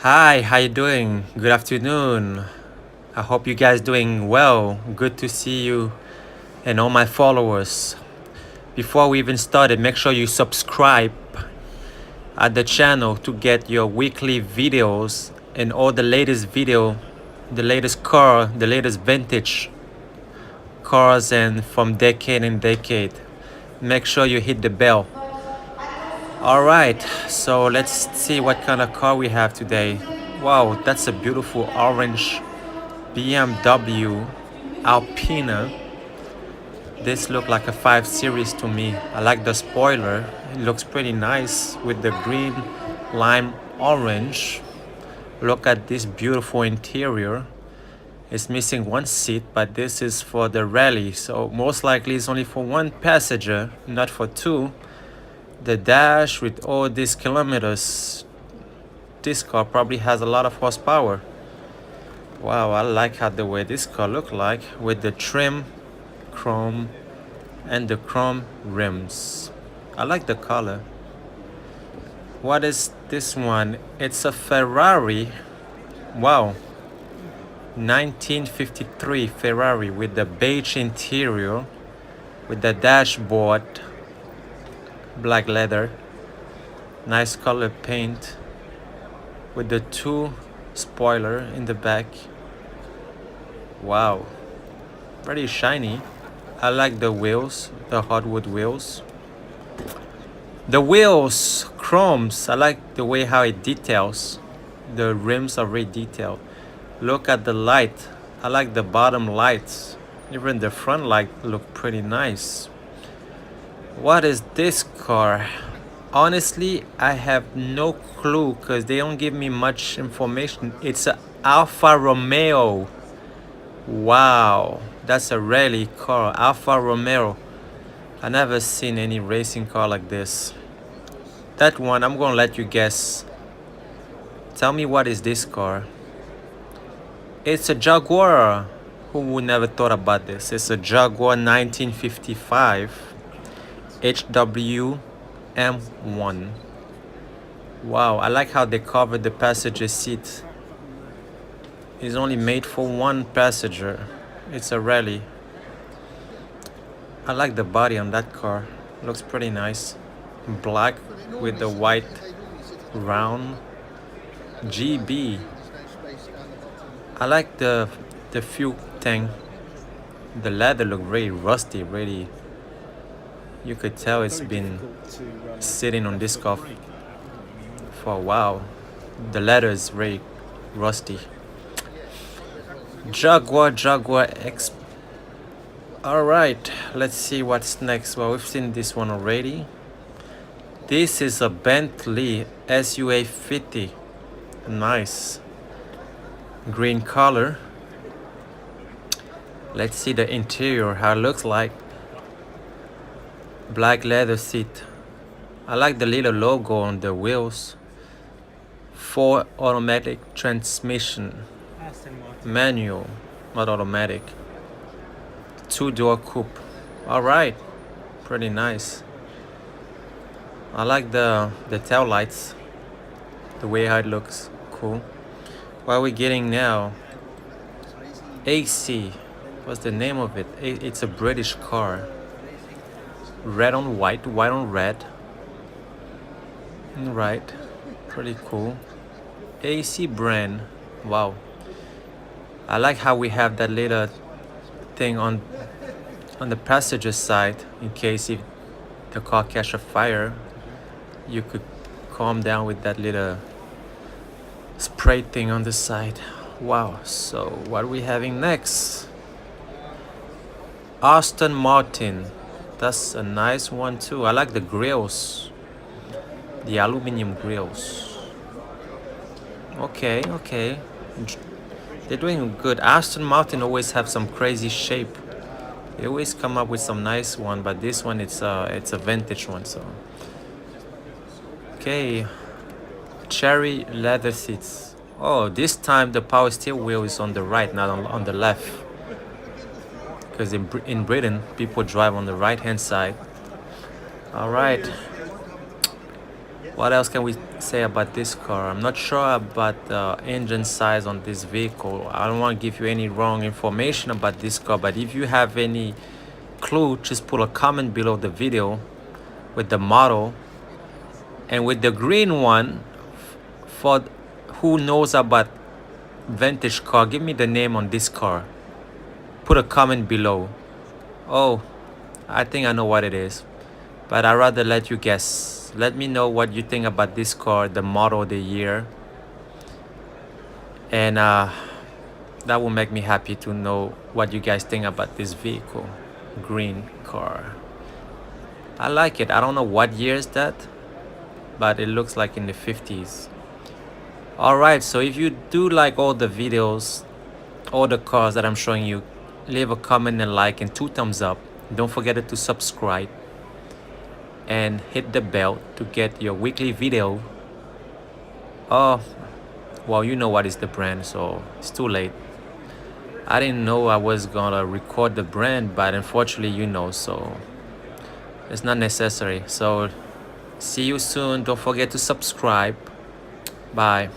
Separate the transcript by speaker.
Speaker 1: Hi, how you doing? Good afternoon. I hope you guys doing well. Good to see you and all my followers. Before we even started, make sure you subscribe at the channel to get your weekly videos and all the latest video, the latest car, the latest vintage cars and from decade and decade. Make sure you hit the bell. All right, so let's see what kind of car we have today. Wow, that's a beautiful orange BMW Alpina. This looks like a 5 Series to me. I like the spoiler. It looks pretty nice with the green, lime, orange. Look at this beautiful interior. It's missing one seat, but this is for the rally, so most likely it's only for one passenger, not for two. The dash with all these kilometers, this car probably has a lot of horsepower. Wow, I like how the way this car look like with the trim, chrome, and the chrome rims. I like the color. What is this one? It's a Ferrari. Wow, 1953 Ferrari with the beige interior, with the dashboard, black leather, nice color paint, with the two spoiler in the back. Wow, pretty shiny. I like the wheels, the hardwood wheels. The wheels, chromes, I like the way how it details. The rims are very detailed. Look at the light. I like the bottom lights. Even the front light look pretty nice. What is this car? Honestly, I have no clue because they don't give me much information. It's a Alfa Romeo. Wow, that's a rally car, Alfa Romeo. I never seen any racing car like this. That one, I'm gonna let you guess. Tell me what is this car? It's a Jaguar. Who would never thought about this? It's a Jaguar 1955 HW M1. Wow, I like how they covered the passenger seat. It's only made for one passenger. It's a rally. I like the body on that car. Looks pretty nice. Black with the white round. GB. I like the fuel tank. The leather look very rusty, really. You could tell it's been sitting on this car for a while. The leather is very rusty. Jaguar X. Alright, let's see what's next. Well, we've seen this one already. This is a Bentley SUA 50. Nice. Green color. Let's see the interior, how it looks like. Black leather seat. I like the little logo on the wheels. 4 automatic transmission. Manual, not automatic. 2-door coupe. Alright, pretty nice. I like the tail lights, the way how it looks. Cool. What are we getting now? AC. What's the name of it? It's a British car. Red on white, white on red. Right, pretty cool. AC brand. Wow. I like how we have that little thing on the passenger side in case if the car catch a fire, you could calm down with that little spray thing on the side. Wow. So what are we having next? Aston Martin. That's a nice one too. I like the grills, the aluminum grills. Okay, they're doing good. Aston Martin always have some crazy shape. They always come up with some nice one, but this one it's a vintage one. So okay, cherry leather seats. Oh, this time the power steering wheel is on the right, not on the left. Because in Britain, people drive on the right hand side. All right. What else can we say about this car? I'm not sure about the engine size on this vehicle. I don't want to give you any wrong information about this car, but if you have any clue, just put a comment below the video with the model. And with the green one, for who knows about vintage car, give me the name on this car. Put a comment below. Oh, I think I know what it is, but I'd rather let you guess. Let me know what you think about this car, the model, the year, and that will make me happy to know what you guys think about this vehicle. Green car. I like it. I don't know what year is that, but it looks like in the 50s. Alright, so if you do like all the videos, all the cars that I'm showing you, leave a comment and like and 2 thumbs up. Don't forget to subscribe and hit the bell to get your weekly video. Oh, well, you know what is the brand, so it's too late. I didn't know I was gonna record the brand, but unfortunately you know, so it's not necessary. So see you soon. Don't forget to subscribe. Bye.